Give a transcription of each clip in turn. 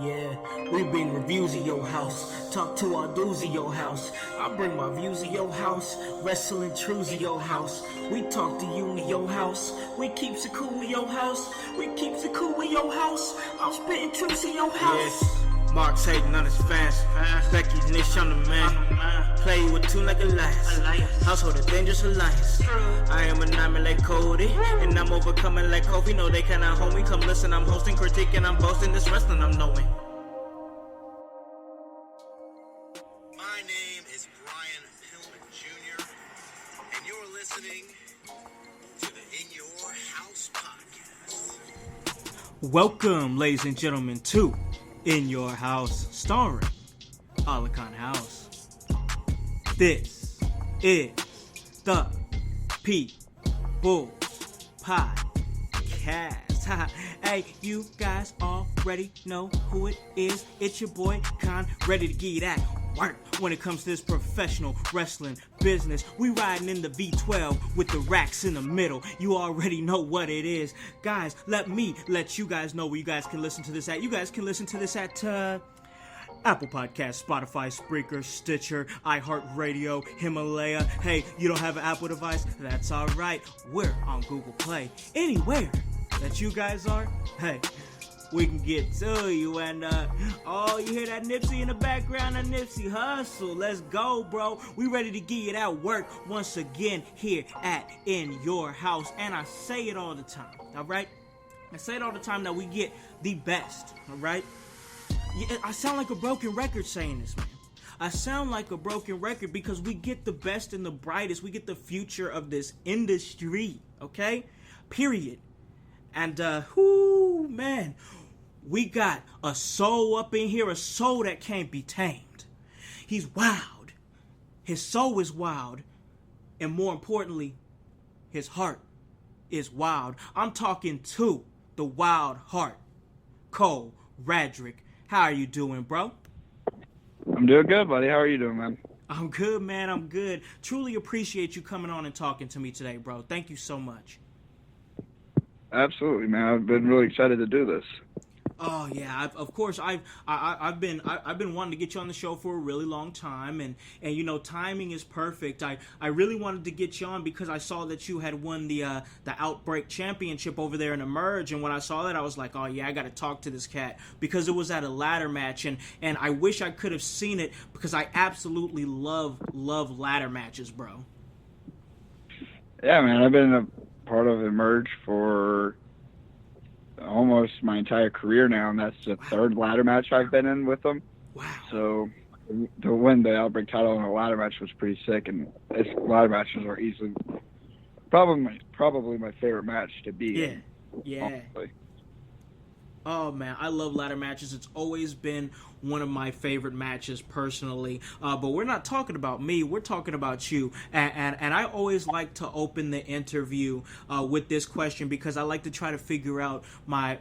Yeah, we bring reviews of your house, talk to our dudes of your house. I bring my views of your house, wrestling truths of your house. We talk to you in your house, we keeps it cool in your house, we keeps it cool in your house. I'm spitting truths in your house. Yeah. Mark's hating on his fans, Becky's niche on the man. Play with two like a lions, household a dangerous alliance. I am an army like Cody, and I'm overcoming like Kobe. No, they cannot hold me. Come listen, I'm hosting, critiquing, I'm boasting. This wrestling I'm knowing. My name is Brian Pillman Jr., and you're listening to the In Your House podcast. Welcome, ladies and gentlemen, to In Your House, starring Alakan House. This is the People's Podcast. Hey, you guys already know who it is. It's your boy Khan, ready to get at work when it comes to this professional wrestling business. We riding in the V12 with the racks in the middle. You already know what it is. Guys, let you guys know where you guys can listen to this at. You guys can listen to this at Apple Podcasts, Spotify, Spreaker, Stitcher, iHeartRadio, Himalaya. Hey, you don't have an Apple device? That's all right. We're on Google Play. Anywhere that you guys are, hey, we can get to you. And oh, you hear that Nipsey in the background? That Nipsey hustle. Let's go, bro. We ready to get it at work once again here at In Your House. And I say it all the time, all right? I say it all the time that we get the best, all right? Yeah, I sound like a broken record saying this, man. I sound like a broken record because we get the best and the brightest. We get the future of this industry, okay? Period. And, man, we got a soul up in here, a soul that can't be tamed. He's wild. His soul is wild. And more importantly, his heart is wild. I'm talking to the wild heart, Cole Radrick. How are you doing, bro? I'm doing good, buddy. How are you doing, man? I'm good, man. I'm good. Truly appreciate you coming on and talking to me today, bro. Thank you so much. Absolutely, man. I've been really excited to do this. Oh yeah, of course. I've been wanting to get you on the show for a really long time, and you know, timing is perfect. I really wanted to get you on because I saw that you had won the OUTBREAK championship over there in Emerge, and when I saw that, I was like, oh yeah, I got to talk to this cat because it was at a ladder match, and I wish I could have seen it because I absolutely love ladder matches, bro. Yeah, man. I've been a part of Emerge for almost my entire career now, and that's the third ladder match I've been in with them. Wow. So to win the OUTBREAK title in a ladder match was pretty sick, and ladder matches are easily probably my favorite match to be in. Yeah. Honestly. Oh, man, I love ladder matches. It's always been one of my favorite matches personally. But we're not talking about me. We're talking about you. And I always like to open the interview with this question because I like to try to figure out my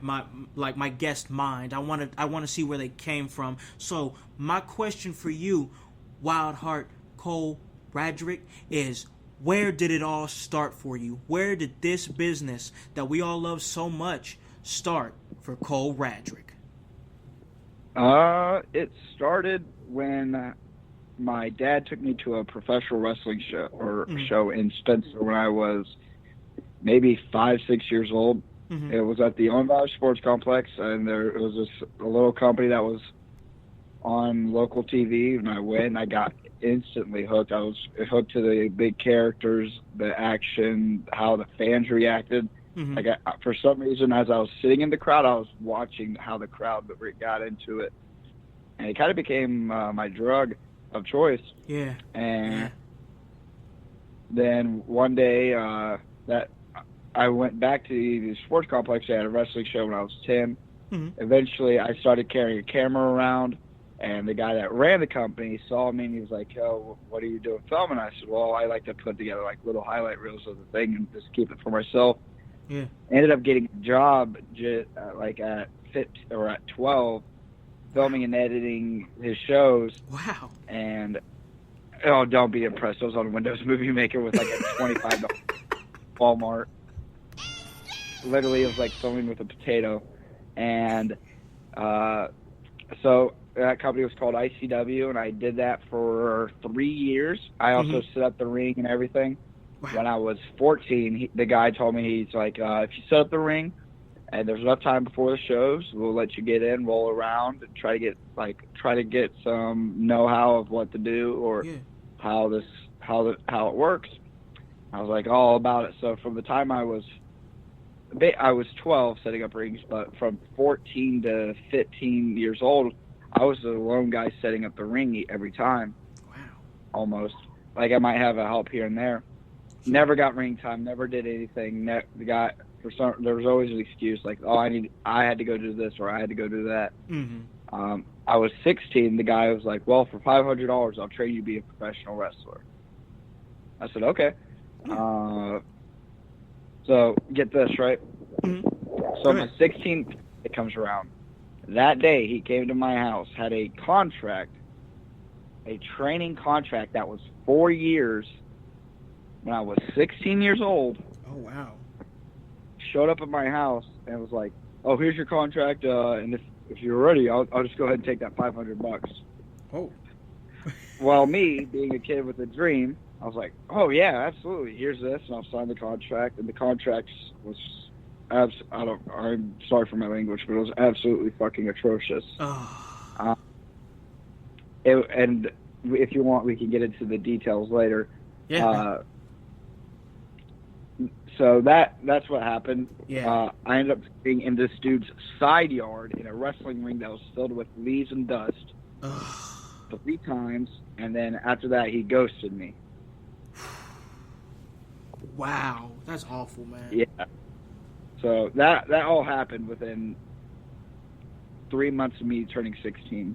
guest mind. I want to see where they came from. So my question for you, Wild Heart Cole Radrick, is where did it all start for you? Where did this business that we all love so much start for Cole Radrick? It started when my dad took me to a professional wrestling show in Spencer when I was maybe 5-6 years old. Mm-hmm. It was at the Owen Valley Sports Complex, and it was a little company that was on local TV, and I went and I got instantly hooked. I was hooked to the big characters, the action, how the fans reacted. Mm-hmm. Like for some reason, as I was sitting in the crowd, I was watching how the crowd got into it, and it kind of became my drug of choice. Yeah. And then one day, that I went back to the sports complex. I had a wrestling show when I was 10. Mm-hmm. Eventually, I started carrying a camera around, and the guy that ran the company saw me, and he was like, "Oh, what are you doing filming?" I said, "Well, I like to put together like little highlight reels of the thing and just keep it for myself." Yeah. Ended up getting a job like at 12 filming and editing his shows. Wow. And oh, don't be impressed. I was on Windows Movie Maker with like a $25 Walmart. Literally, it was like filming with a potato. And so that company was called ICW, and I did that for 3 years. I also set up the ring and everything. Wow. When I was 14, the guy told me, he's like, if you set up the ring and there's enough time before the shows, we'll let you get in, roll around, and try to get some know-how of what to do or how it works. I was like all about it. So from the time I was 12 setting up rings, but from 14 to 15 years old, I was the lone guy setting up the ring every time. Wow. Almost. Like I might have a help here and there. Never got ring time. Never did anything. There was always an excuse like, oh, I had to go do this or I had to go do that. I was 16. The guy was like, well, for $500, I'll train you to be a professional wrestler. I said, okay. So get this, right? So my 16th, it comes around. That day, he came to my house, had a training contract that was 4 years when I was 16 years old. Oh, wow. Showed up at my house and was like, oh, here's your contract, and if you're ready, I'll just go ahead and take that $500. Oh. Well, me, being a kid with a dream, I was like, oh, yeah, absolutely. Here's this, and I'll sign the contract. And the contract was, I'm sorry for my language, but it was absolutely fucking atrocious. Oh. And if you want, we can get into the details later. Yeah. So that's what happened. Yeah. I ended up being in this dude's side yard in a wrestling ring that was filled with leaves and dust 3 times, and then after that, he ghosted me. Wow, that's awful, man. Yeah. So that all happened within 3 months of me turning 16.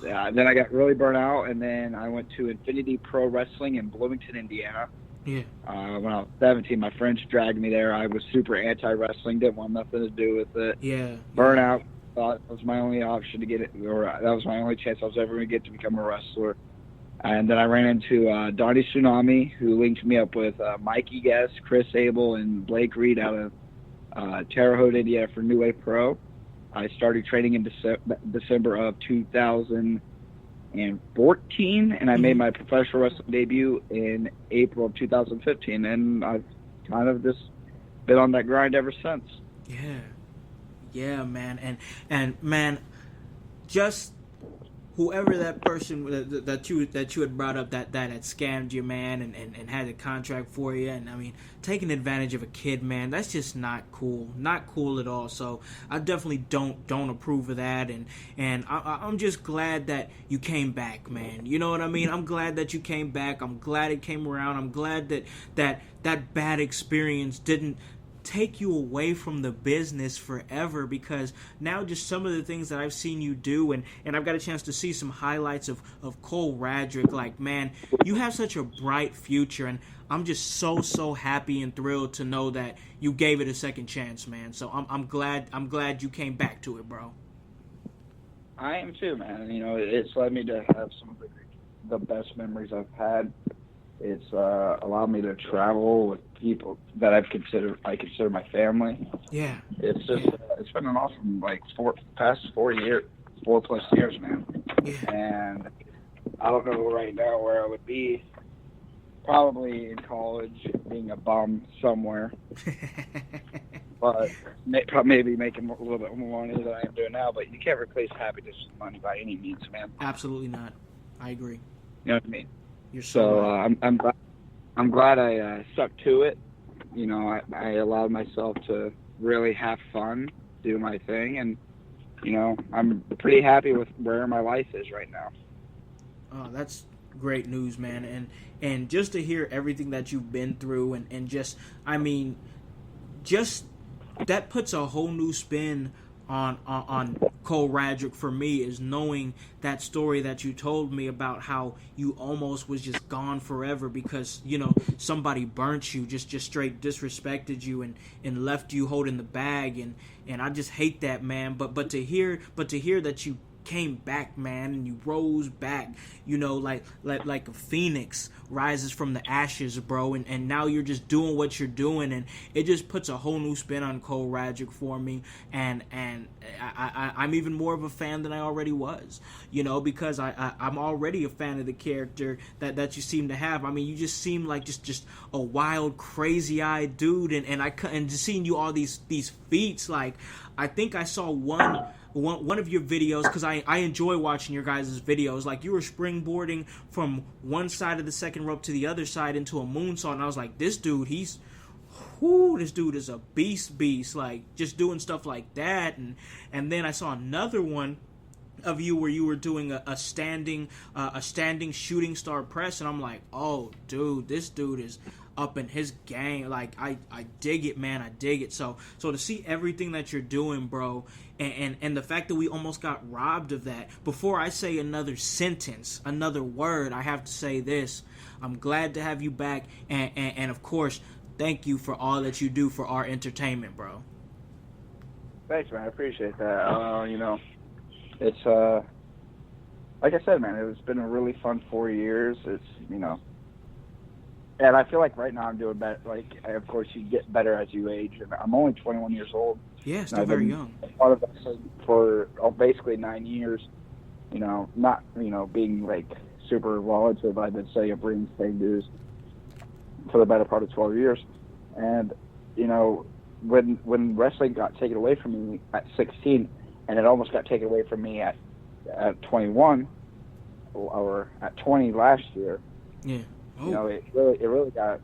Yeah. Then I got really burnt out, and then I went to Infinity Pro Wrestling in Bloomington, Indiana. Yeah. When I was 17, my friends dragged me there. I was super anti-wrestling, didn't want nothing to do with it. Yeah. Burnout. Thought it was my only option to get it, or that was my only chance I was ever going to get to become a wrestler. And then I ran into Donnie Tsunami, who linked me up with Mikey Guest, Chris Abel, and Blake Reed out of Terre Haute, Indiana for New Wave Pro. I started training in December of 2014, and I made my professional wrestling debut in April of 2015, and I've kind of just been on that grind ever since. Yeah, man, and man, just whoever that person that you had brought up that had scammed you, man, and had a contract for you, and I mean, taking advantage of a kid, man, that's just not cool at all. So I definitely don't approve of that, and I'm just glad that you came back, man. You know what I mean? I'm glad that you came back. I'm glad it came around. I'm glad that bad experience didn't take you away from the business forever, because now just some of the things that I've seen you do, and I've got a chance to see some highlights of Cole Radrick, like, man, you have such a bright future, and I'm just so happy and thrilled to know that you gave it a second chance, man. So I'm glad you came back to it, bro. I am too, man. You know, it's led me to have some of the best memories I've had. It's allowed me to travel with people that I consider my family. Yeah. It's just it's been an awesome past 4 plus years, man. Yeah. And I don't know right now where I would be. Probably in college, being a bum somewhere. But maybe making a little bit more money than I am doing now. But you can't replace happiness with money by any means, man. Absolutely not. I agree. You know what I mean? You're so right. I'm glad I stuck to it. You know, I allowed myself to really have fun, do my thing, and you know, I'm pretty happy with where my life is right now. Oh, that's great news, man, and just to hear everything that you've been through, and just, I mean, just that puts a whole new spin on Cole Radrick for me, is knowing that story that you told me about how you almost was just gone forever because, you know, somebody burnt you, just straight disrespected you and left you holding the bag, and I just hate that, man. But to hear that you came back, man, and you rose back, you know, like a phoenix rises from the ashes, bro, and now you're just doing what you're doing, and it just puts a whole new spin on Cole Radrick for me, and I'm even more of a fan than I already was, you know, because I'm already a fan of the character that you seem to have. I mean, you just seem like just a wild, crazy-eyed dude, and just seeing you all these feats, like, I think I saw one of your videos, because I enjoy watching your guys' videos. Like, you were springboarding from one side of the second rope to the other side into a moonsault, and I was like, this dude is a beast, like, just doing stuff like that. And then I saw another one of you where you were doing a standing shooting star press, and I'm like, oh, dude, this dude is up in his game. Like, I dig it, man. I dig it. So to see everything that you're doing, bro, and the fact that we almost got robbed of that. Before I say another sentence, another word, I have to say this. I'm glad to have you back, and of course, thank you for all that you do for our entertainment, bro. Thanks, man. I appreciate that. You know, it's like I said, man, it's been a really fun 4 years. It's, you know, and I feel like right now I'm doing better. Like, of course, you get better as you age. And I'm only 21 years old. Yeah, still very young. Part of it for basically 9 years. You know, not, you know, being like super well into it, but I've been studying up ring staying dues for the better part of 12 years. And, you know, when wrestling got taken away from me at 16, and it almost got taken away from me at 21 or at 20 last year. Yeah. Oh. You know, it really got,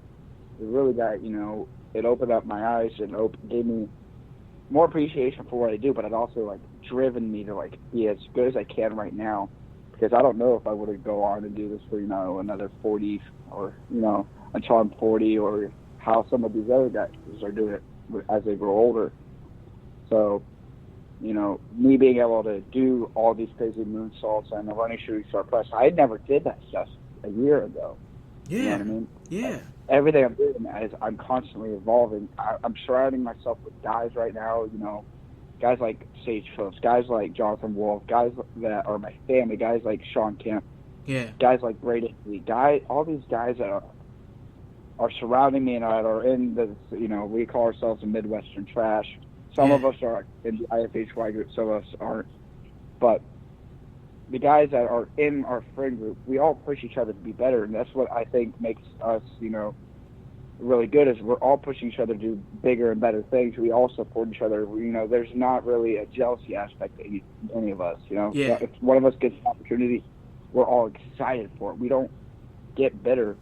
you know, it opened up my eyes and gave me more appreciation for what I do, but it also, like, driven me to, like, be as good as I can right now, because I don't know if I would have go on and do this for, you know, another 40 or, you know, until I'm 40, or how some of these other guys are doing it as they grow older. So, you know, me being able to do all these crazy moonsaults and the running shooting star press, I never did that stuff a year ago. Yeah. You know what I mean? Yeah. Everything I'm doing is I'm constantly evolving. I'm surrounding myself with guys right now, you know, guys like Sage Phillips, guys like Jonathan Wolf, guys that are my family, guys like Sean Kemp, yeah, guys like Brady, all these guys that are surrounding me and that are in the, you know, we call ourselves the Midwestern trash. Some of us are in the IFHY group, some of us aren't. But the guys that are in our friend group, we all push each other to be better, and that's what I think makes us, you know, really good, is we're all pushing each other to do bigger and better things. We all support each other. You know, there's not really a jealousy aspect to any of us, you know. Yeah. If one of us gets an opportunity, we're all excited for it. We don't get bitter.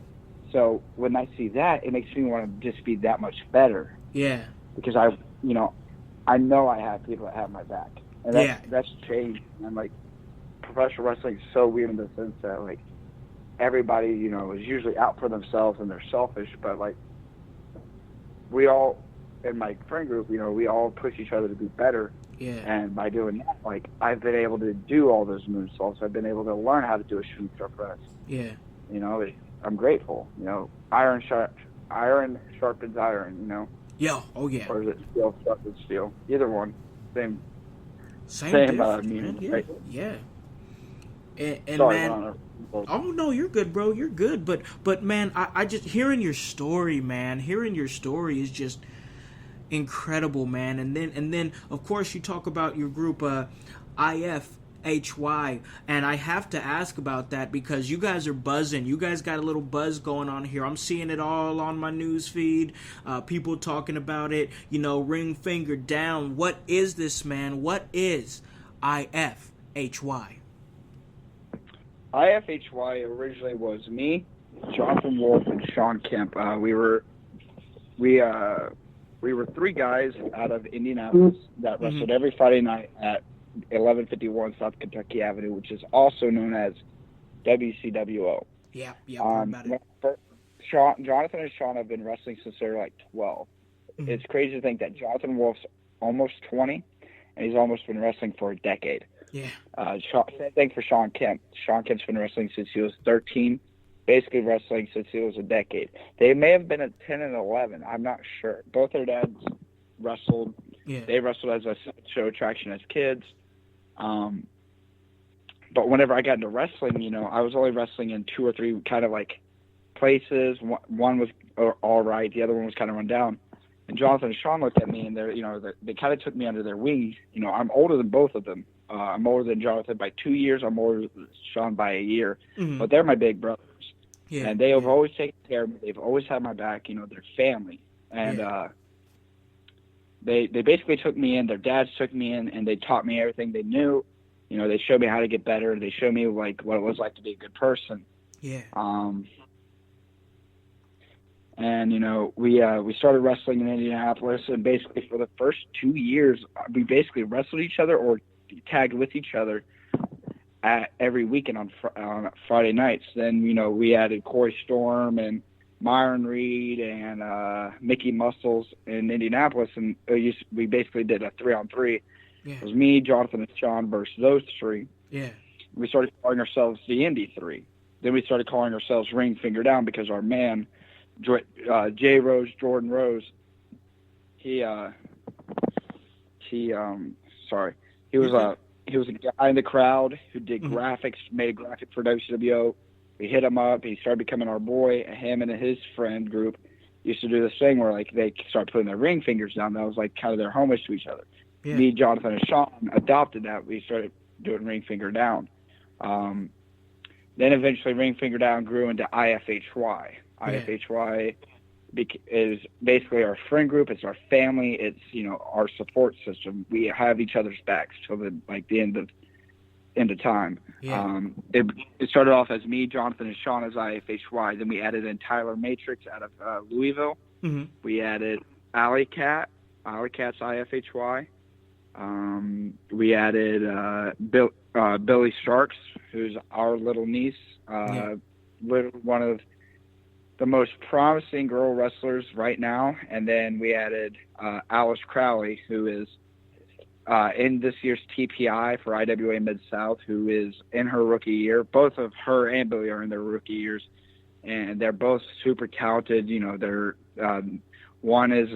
So when I see that, it makes me want to just be that much better. Yeah. Because I know I have people that have my back. And that's changed. And, like, professional wrestling is so weird in the sense that, like, everybody, you know, is usually out for themselves and they're selfish, but, like, we all, in my friend group, you know, we all push each other to be better. Yeah. And by doing that, like, I've been able to do all those moonsaults. I've been able to learn how to do a shooting star press. Yeah. You know, I'm grateful. You know, iron sharpens iron, you know. Yeah. Oh, yeah. Or is it steel sharpens steel? Either one. Same meaning, yeah. right? Yeah. And Sorry, man, oh no, you're good, bro. You're good. But man, I just hearing your story is just incredible, man. And then of course you talk about your group IFHY, and I have to ask about that because you guys are buzzing. You guys got a little buzz going on here. I'm seeing it all on my news feed. People talking about it. You know, ring finger down. What is this, man? What is IFHY? IFHY originally was me, Jonathan Wolf, and Sean Kemp. We were three guys out of Indianapolis that wrestled every Friday night at 1151 South Kentucky Avenue, which is also known as WCWO. Yeah, about it. Jonathan and Sean have been wrestling since they were like 12. It's crazy to think that Jonathan Wolf's almost 20, and he's almost been wrestling for a decade. Yeah. Same thing for Sean Kemp. Sean Kemp's been wrestling since he was 13, basically wrestling since he was a decade. They may have been at 10 and 11. I'm not sure. Both their dads wrestled. Yeah. They wrestled as a show attraction as kids. But whenever I got into wrestling, I was only wrestling in 2 or 3 kind of like places. One was all right, the other one was kind of run down. And Jonathan and Sean looked at me, and they kind of took me under their wing. I'm older than both of them. I'm older than Jonathan by 2 years. I'm older than Sean by a year. Mm-hmm. But they're my big brothers. Yeah. And they have always taken care of me. They've always had my back. They're family. And they basically took me in. Their dads took me in, and they taught me everything they knew. They showed me how to get better. They showed me like what it was like to be a good person. Yeah. And we started wrestling in Indianapolis, and basically for the first 2 years, we basically wrestled each other or tagged with each other every weekend on Friday nights. Then we added Corey Storm and Myron Reed and Mickey Muscles in Indianapolis, and we basically did a 3-on-3. Yeah. It was me, Jonathan, and Sean versus those 3. Yeah. We started calling ourselves the Indy 3. Then we started calling ourselves Ring Finger Down because our man, Jay Rose, Jordan Rose, he was a guy in the crowd who did graphics, made a graphic for WCWO. We hit him up. He started becoming our boy. Him and his friend group used to do this thing where like they started putting their ring fingers down. That was like kind of their homage to each other. Yeah. Me, Jonathan, and Sean adopted that. We started doing Ring Finger Down. Then eventually Ring Finger Down grew into IFHY. Yeah. IFHY is basically our friend group. It's our family. It's, our support system. We have each other's backs till the end of time. Yeah. It started off as me, Jonathan, and Sean as IFHY. Then we added in Tyler Matrix out of Louisville. Mm-hmm. We added Alley Cat's IFHY. We added Billy Starks, who's our little niece, one of the most promising girl wrestlers right now. And then we added Alice Crowley, who is in this year's TPI for IWA Mid-South, who is in her rookie year. Both of her and Billy are in their rookie years, and they're both super talented. They're one is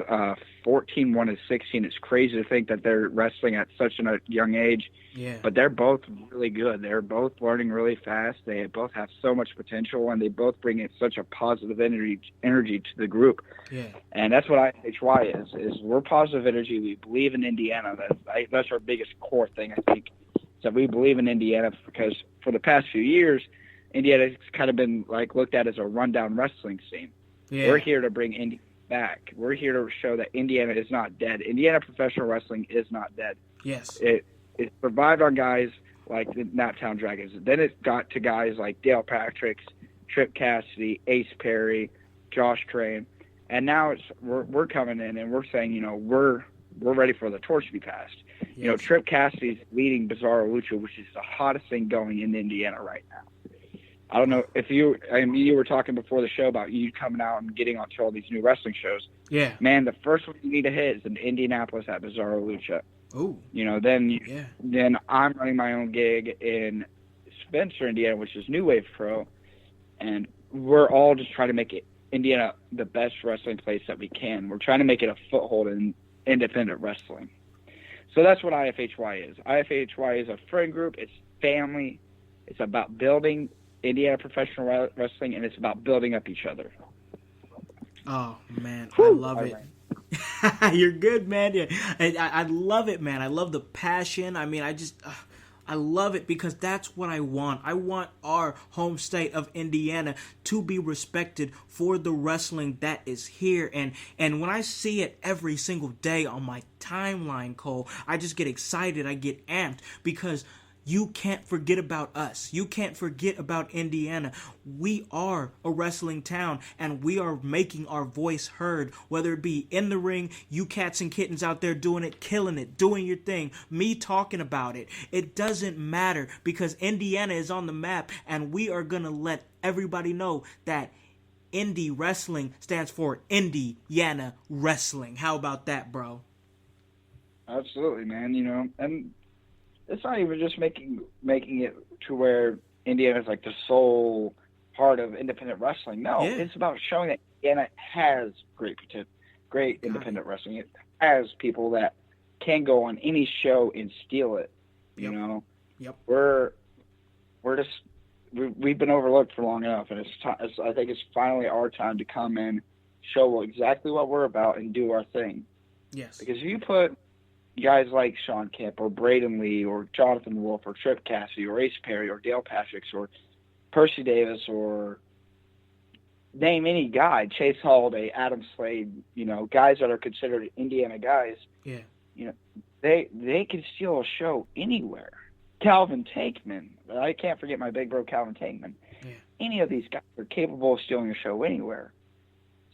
14, one is 16. It's crazy to think that they're wrestling at such a young age. Yeah. But they're both really good. They're both learning really fast. They both have so much potential, and they both bring in such a positive energy to the group. Yeah. And that's what IHY is we're positive energy. We believe in Indiana. That's our biggest core thing, I think, is that we believe in Indiana, because for the past few years, Indiana has kind of been looked at as a rundown wrestling scene. Yeah. We're here to bring Indiana back. We're here to show that Indiana is not dead. Indiana professional wrestling is not dead. Yes. It survived on guys like the Naptown Dragons. Then it got to guys like Dale Patricks, Trip Cassidy, Ace Perry, Josh Crane, and now we're coming in and we're saying, we're ready for the torch to be passed. Yes. Trip Cassidy's leading Bizarro Lucha, which is the hottest thing going in Indiana right now. I don't know if you were talking before the show about you coming out and getting onto all these new wrestling shows. Yeah. Man, the first one you need to hit is in Indianapolis at Bizarro Lucha. Oh. Then I'm running my own gig in Spencer, Indiana, which is New Wave Pro, and we're all just trying to make Indiana the best wrestling place that we can. We're trying to make it a foothold in independent wrestling. So that's what IFHY is. IFHY is a friend group. It's family. It's about building Indiana professional wrestling, and it's about building up each other. Oh, man. Whew, I love it. You're good, man. Yeah. I love it, man. I love the passion. I mean, I love it because that's what I want. I want our home state of Indiana to be respected for the wrestling that is here. And when I see it every single day on my timeline, Cole, I just get excited. I get amped because you can't forget about us. You can't forget about Indiana. We are a wrestling town, and we are making our voice heard, whether it be in the ring, you cats and kittens out there doing it, killing it, doing your thing, me talking about it. It doesn't matter because Indiana is on the map, and we are going to let everybody know that Indie Wrestling stands for Indiana Wrestling. How about that, bro? Absolutely, man. And it's not even just making it to where Indiana is like the sole part of independent wrestling. No, It's about showing that Indiana has great independent wrestling. It has people that can go on any show and steal it. Yep. We're we've been overlooked for long enough, and I think it's finally our time to come in, show exactly what we're about, and do our thing. Yes. Because if you put guys like Sean Kemp or Braden Lee or Jonathan Wolf or Trip Cassidy or Ace Perry or Dale Patricks or Percy Davis or name any guy, Chase Holiday, Adam Slade, guys that are considered Indiana guys, they can steal a show anywhere. Calvin Tankman, I can't forget my big bro Calvin Tankman. Yeah. Any of these guys are capable of stealing a show anywhere.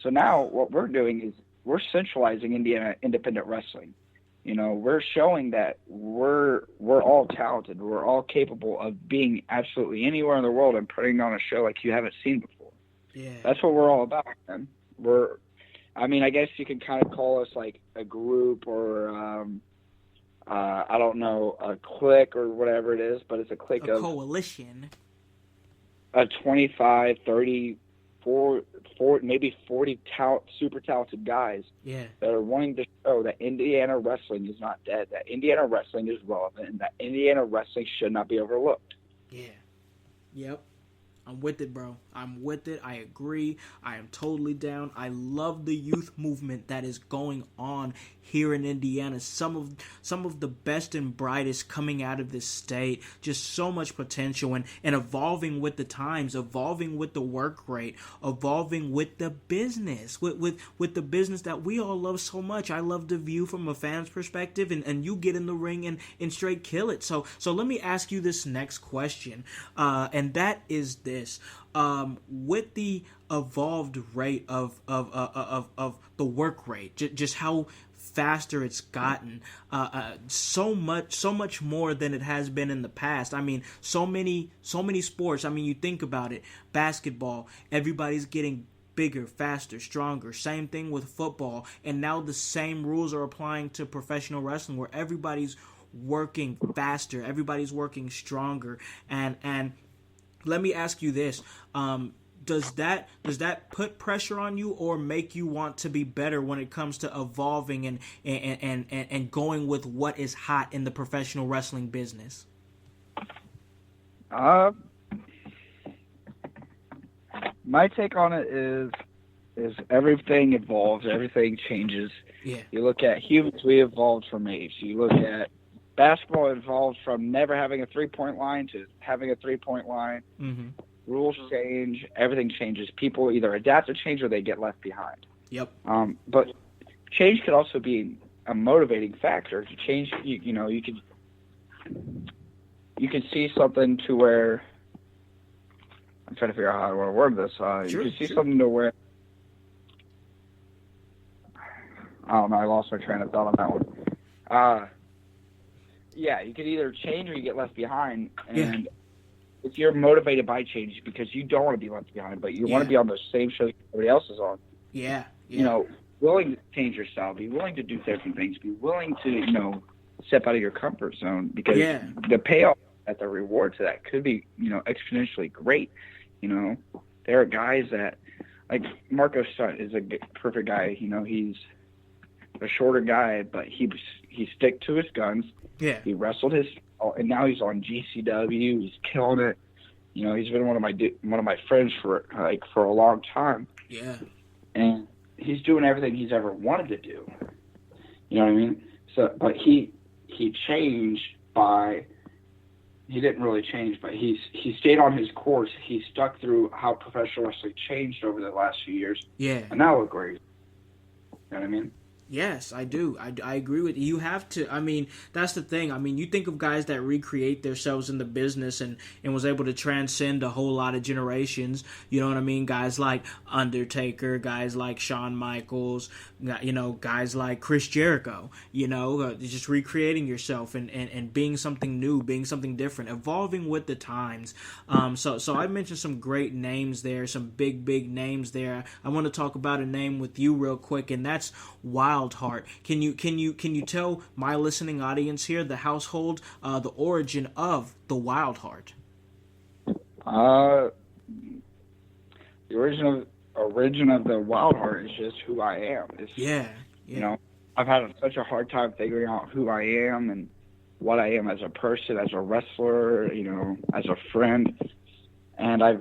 So now what we're doing is we're centralizing Indiana independent wrestling. We're showing that we're all talented. We're all capable of being absolutely anywhere in the world and putting on a show like you haven't seen before. Yeah. That's what we're all about, man. I guess you can kind of call us like a group or, I don't know, a clique or whatever it is, but it's a clique of coalition. 25, 30, 4, maybe 40 super talented guys that are wanting to show that Indiana wrestling is not dead, that Indiana wrestling is relevant, and that Indiana wrestling should not be overlooked. Yeah. Yep. I'm with it, bro. I'm with it. I agree. I am totally down. I love the youth movement that is going on here in Indiana. Some of the best and brightest coming out of this state. Just so much potential and evolving with the times, evolving with the work rate, evolving with the business, with the business that we all love so much. I love the view from a fan's perspective, and you get in the ring and straight kill it. So let me ask you this next question, and that is this. With the evolved rate of the work rate, just how faster it's gotten, so much more than it has been in the past. I mean, so many sports. I mean, you think about it, basketball, everybody's getting bigger, faster, stronger. Same thing with football, and now the same rules are applying to professional wrestling, where everybody's working faster, everybody's working stronger, and let me ask you this: does that put pressure on you, or make you want to be better when it comes to evolving and going with what is hot in the professional wrestling business? My take on it is everything evolves, everything changes. Yeah. You look at humans, we evolved from apes. You look at basketball, evolved from never having a 3-point line to having a 3-point line. Mm-hmm. Rules change, everything changes. People either adapt to change or they get left behind. Yep. But change could also be a motivating factor. To change, you can see something to where, I'm trying to figure out how I want to word this. You can see something to where, I don't know, I lost my train of thought on that one. Yeah, you could either change or you get left behind. And if you're motivated by change because you don't want to be left behind, but you want to be on the same show that everybody else is on. Yeah. Willing to change your style, be willing to do different things, be willing to, step out of your comfort zone, because the payoff at the reward to that could be, exponentially great. There are guys that, like Marco Stunt is a perfect guy. He's a shorter guy, but he stick to his guns. Yeah. He wrestled and now he's on GCW. He's killing it. He's been one of my friends for a long time. Yeah. And he's doing everything he's ever wanted to do. You know what I mean? So, but he changed by. He didn't really change, but he stayed on his course. He stuck through how professional wrestling changed over the last few years. Yeah. And now look great. You know what I mean? Yes, I do. I agree with you. You have to. I mean, that's the thing. I mean, you think of guys that recreate themselves in the business and was able to transcend a whole lot of generations. You know what I mean? Guys like Undertaker, guys like Shawn Michaels, guys like Chris Jericho. Just recreating yourself and being something new, being something different, evolving with the times. So I mentioned some great names there, some big names there. I want to talk about a name with you real quick, and that's WILDHEART. Can you tell my listening audience here, the household, the origin of the WILDHEART? The origin of the WILDHEART is just who I am. I've had such a hard time figuring out who I am, and what I am as a person, as a wrestler, you know, as a friend. And I've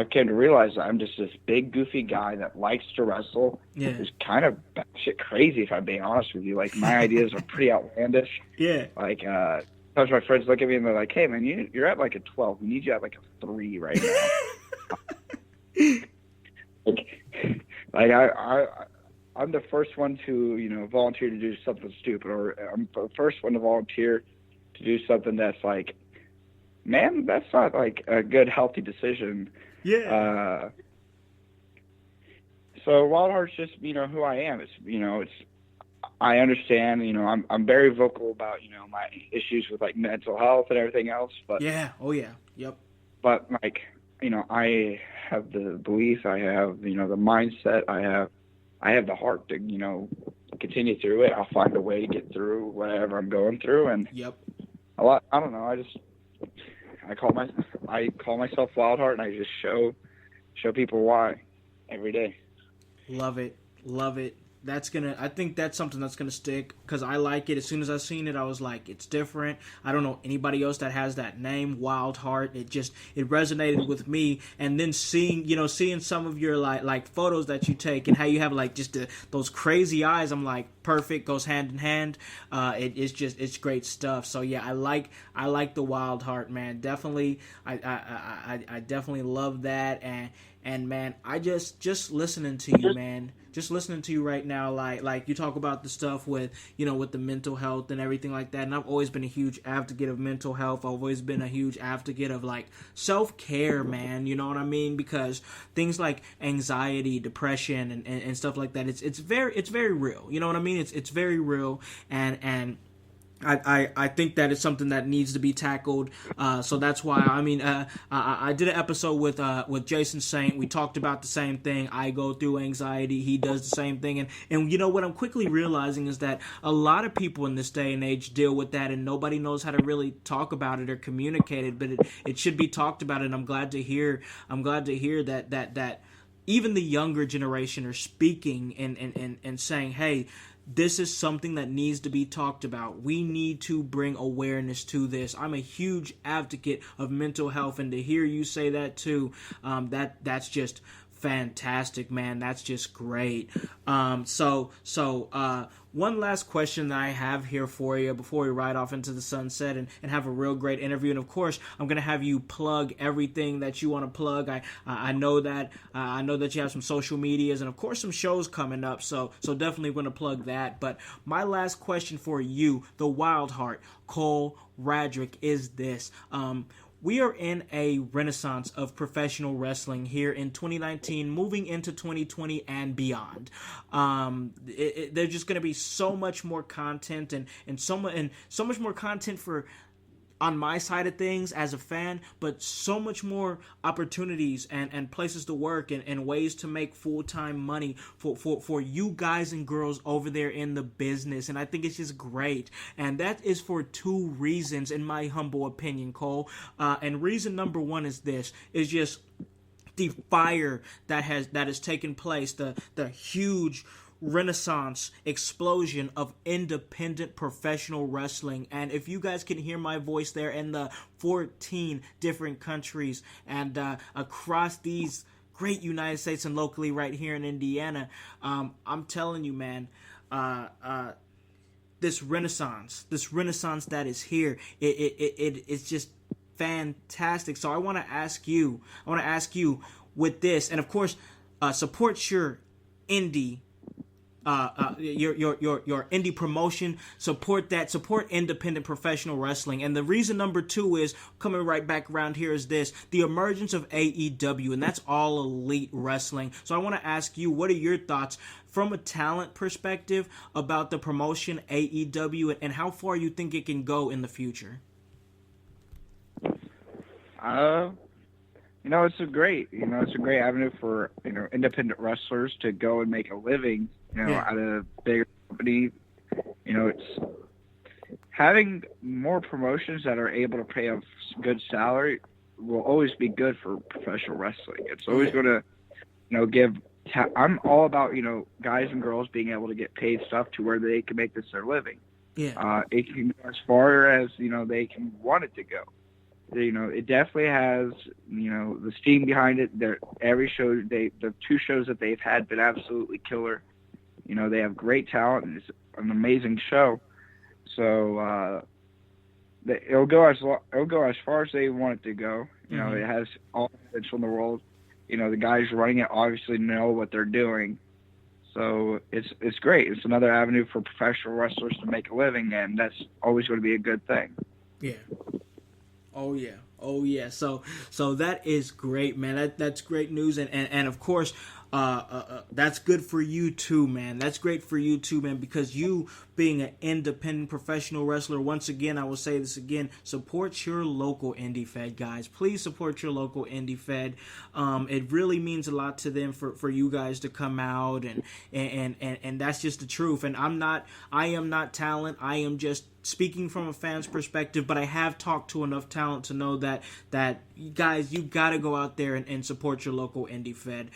came to realize that I'm just this big, goofy guy that likes to wrestle. Yeah. Who's kind of batshit crazy, if I'm being honest with you. Like, my ideas are pretty outlandish. Yeah. Like, sometimes my friends look at me and they're like, hey, man, you're at like a 12. We need you at like a 3 right now. like I'm the first one to, you know, volunteer to do something stupid, or I'm the first one to volunteer to do something that's like, man, that's not like a good, healthy decision. Yeah. So Wild Heart's just, you know, who I am. It's, you know, I understand, you know, I'm very vocal about, you know, my issues with like mental health and everything else, but Yeah. Oh yeah. Yep. but like, you know, I have the belief, I have, you know, the mindset, I have the heart to, you know, continue through it. I'll find a way to get through whatever I'm going through. And Yep. I don't know. I call myself Wild Heart, and I just show people why every day. Love it. Love it. I think that's something that's gonna stick, because I like it. As soon as I seen it, I was like, it's different. I don't know anybody else that has that name, Wild Heart. It resonated with me. And then seeing some of your like photos that you take, and how you have like just those crazy eyes, I'm like, perfect, goes hand in hand. It's great stuff. So yeah, I like the Wild Heart, man. Definitely, I definitely love that. And man, I just listening to you, man. Just listening to you right now, like you talk about the stuff with, you know, with the mental health and everything like that. And I've always been a huge advocate of mental health. I've always been a huge advocate of like self-care, man. You know what I mean? Because things like anxiety, depression, and stuff like that, it's very real. You know what I mean? It's very real, and I think that it's something that needs to be tackled. So that's why, I mean, I did an episode with Jason Saint. We talked about the same thing. I go through anxiety. He does the same thing. And you know what I'm quickly realizing is that a lot of people in this day and age deal with that, and nobody knows how to really talk about it or communicate it. But it should be talked about, and I'm glad to hear that even the younger generation are speaking and saying, hey, this is something that needs to be talked about. We need to bring awareness to this. I'm a huge advocate of mental health, and to hear you say that too, that's just fantastic, man. That's just great. One last question that I have here for you before we ride off into the sunset and have a real great interview. And of course, I'm going to have you plug everything that you want to plug. I know that you have some social medias and of course some shows coming up. So definitely going to plug that. But my last question for you, the Wild Heart, Cole Radrick, is this. We are in a renaissance of professional wrestling here in 2019, moving into 2020 and beyond. There's just going to be so much more content and so much more content for on my side of things as a fan, but so much more opportunities and places to work and ways to make full-time money for you guys and girls over there in the business. And I think it's just great. And that is for 2 reasons, in my humble opinion, Cole. And reason number 1 is this, is just the fire that has taken place, the huge renaissance explosion of independent professional wrestling. And if you guys can hear my voice there in the 14 different countries and across these great United States and locally right here in Indiana, I'm telling you, man, this renaissance that is here, it's just fantastic. So I want to ask you with this, and of course, support your indie your indie promotion, support independent professional wrestling. And the reason number 2 is coming right back around here is this, the emergence of AEW, and that's All Elite Wrestling. So I want to ask you, what are your thoughts from a talent perspective about the promotion AEW, and how far you think it can go in the future? It's a great avenue for, independent wrestlers to go and make a living, at a bigger company. It's having more promotions that are able to pay a good salary will always be good for professional wrestling. It's always going to, I'm all about, guys and girls being able to get paid stuff to where they can make this their living. It can go as far as, they can want it to go. It definitely has, the steam behind it. Every show, the 2 shows that they've had been absolutely killer. They have great talent, and it's an amazing show. So it'll go as far as they want it to go. It has all the potential in the world. The guys running it obviously know what they're doing. So it's great. It's another avenue for professional wrestlers to make a living, and that's always going to be a good thing. Yeah. Oh yeah. So that is great, man. That's great news, and of course, that's good for you too, man. That's great for you too, man, because you being an independent professional wrestler, once again, I will say this again, support your local indie fed, guys. Please support your local indie fed. It really means a lot to them for you guys to come out, and that's just the truth. And I am not talent. I am just speaking from a fan's perspective, but I have talked to enough talent to know that guys, you got to go out there and support your local indie fed.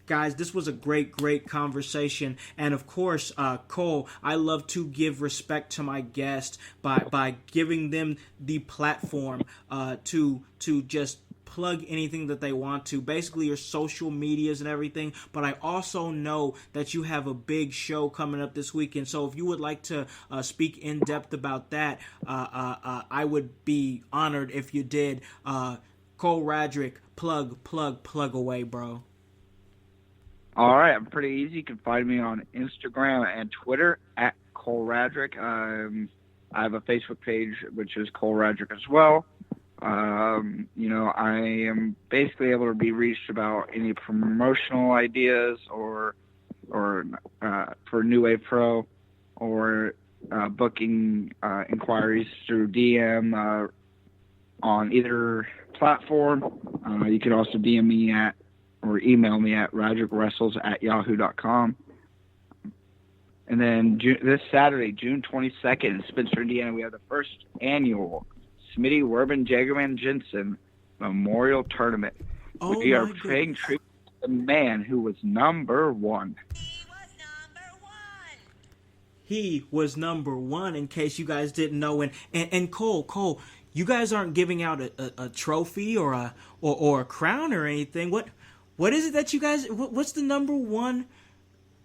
Guys, this was a great conversation, and of course, Cole, I love to give respect to my guests by giving them the platform to just plug anything that they want to, basically your social medias and everything. But I also know that you have a big show coming up this weekend, so if you would like to speak in depth about that, I would be honored if you did. Cole Radrick, plug away, bro. All right, I'm pretty easy. You can find me on Instagram and Twitter at Cole Radrick. I have a Facebook page, which is Cole Radrick as well. I am basically able to be reached about any promotional ideas or for New Wave Pro, or booking inquiries through DM on either platform. You can also DM me or email me at radrickwrestles@yahoo.com. And then this Saturday, June 22nd, in Spencer, Indiana, we have the first annual Smitty Werben Jagerman Jensen Memorial Tournament. We are paying tribute to the man who was number 1. He was number one, in case you guys didn't know. And Cole, you guys aren't giving out a trophy or a crown or anything. What is it that you guys? What's the number one?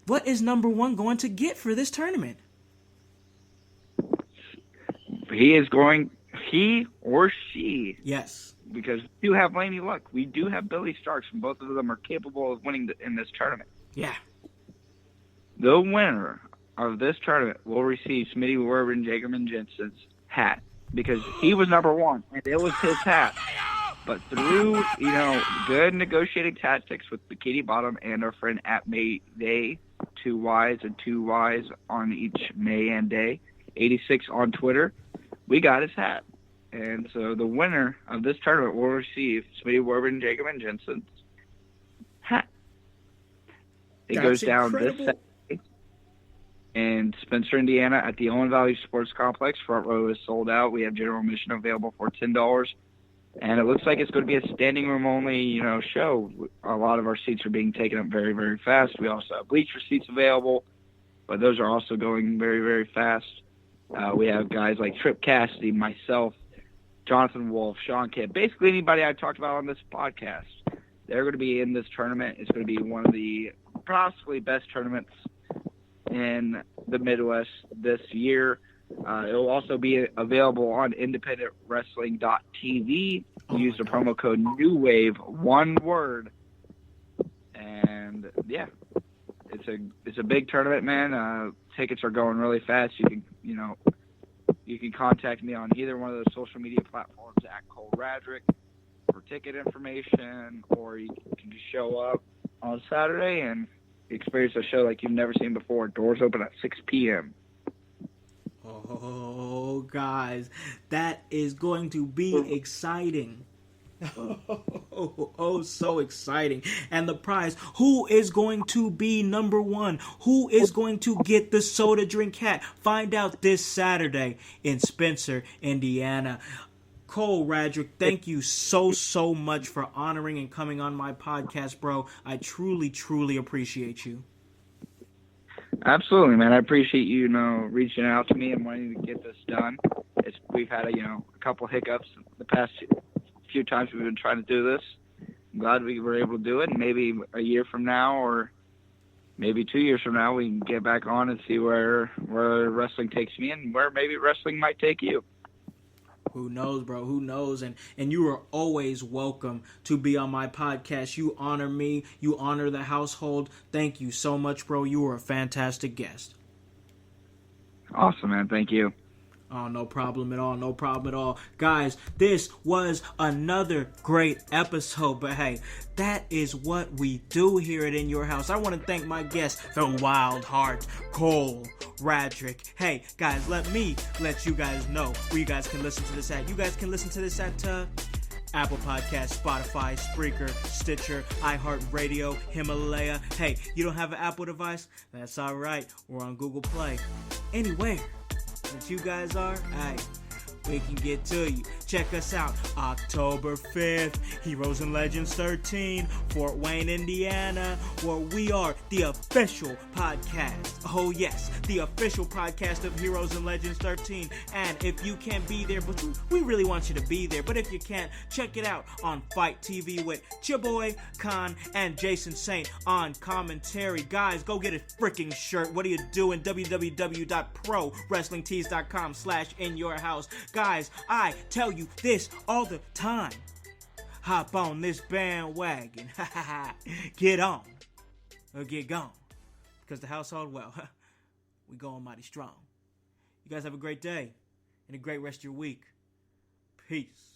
What is number one going to get for this tournament? He or she. Yes. Because we do have Laney Luck. We do have Billy Starks, and both of them are capable of winning in this tournament. Yeah. The winner of this tournament will receive Smitty Werben Jagerman Jensen's hat, because he was number one, and it was his hat. But through, good negotiating tactics with Bikini Bottom and our friend at Mayday, 2 Ys and 2 Ys on each May and Day, 86 on Twitter, we got his hat. And so the winner of this tournament will receive Smitty Werben Jagerman Jensen's hat. It goes down this Saturday in Spencer, Indiana at the Owen Valley Sports Complex. Front row is sold out. We have general admission available for $10. And it looks like it's going to be a standing room only, show. A lot of our seats are being taken up very, very fast. We also have bleacher seats available, but those are also going very, very fast. We have guys like Trip Cassidy, myself, Jonathan Wolf, Sean Kidd, basically anybody I talked about on this podcast. They're going to be in this tournament. It's going to be one of the possibly best tournaments in the Midwest this year. It'll also be available on independentwrestling.tv. Use the promo code NEWWAVE, one word. And yeah, it's a big tournament, man. Tickets are going really fast. You can contact me on either one of those social media platforms at Cole Radrick for ticket information, or you can just show up on Saturday and experience a show like you've never seen before. Doors open at 6 p.m. Oh, guys, that is going to be exciting. Oh, so exciting. And the prize, who is going to be number one? Who is going to get the soda drink hat? Find out this Saturday in Spencer, Indiana. Cole Radrick, thank you so much for honoring and coming on my podcast, bro. I truly appreciate you. Absolutely, man. I appreciate you, reaching out to me and wanting to get this done. We've had a couple hiccups the past few times we've been trying to do this. I'm glad we were able to do it, and maybe a year from now or maybe 2 years from now we can get back on and see where wrestling takes me and where maybe wrestling might take you. Who knows, bro? Who knows? And you are always welcome to be on my podcast. You honor me. You honor the household. Thank you so much, bro. You were a fantastic guest. Awesome, man. Thank you. Oh, no problem at all. No problem at all. Guys, this was another great episode. But hey, that is what we do here at In Your House. I want to thank my guests, the WILDHEART, Cole, Radrick. Hey, guys, let me let you guys know where you guys can listen to this at. You guys can listen to this at Apple Podcasts, Spotify, Spreaker, Stitcher, iHeartRadio, Himalaya. Hey, you don't have an Apple device? That's all right. We're on Google Play. Anywhere that you guys are, hey, we can get to you. Check us out October 5th, Heroes and Legends 13, Fort Wayne, Indiana, where we are the official podcast. Oh yes, the official podcast of Heroes and Legends 13. And if you can't be there, but we really want you to be there, but if you can't, check it out on Fight TV with your boy Khan and Jason Saint on commentary. Guys, go get a freaking shirt. What are you doing? www.prowrestlingtees.com/inyourhouse. Guys, I tell you this all the time. Hop on this bandwagon. Get on or get gone. Because the household, well, we going mighty strong. You guys have a great day and a great rest of your week. Peace.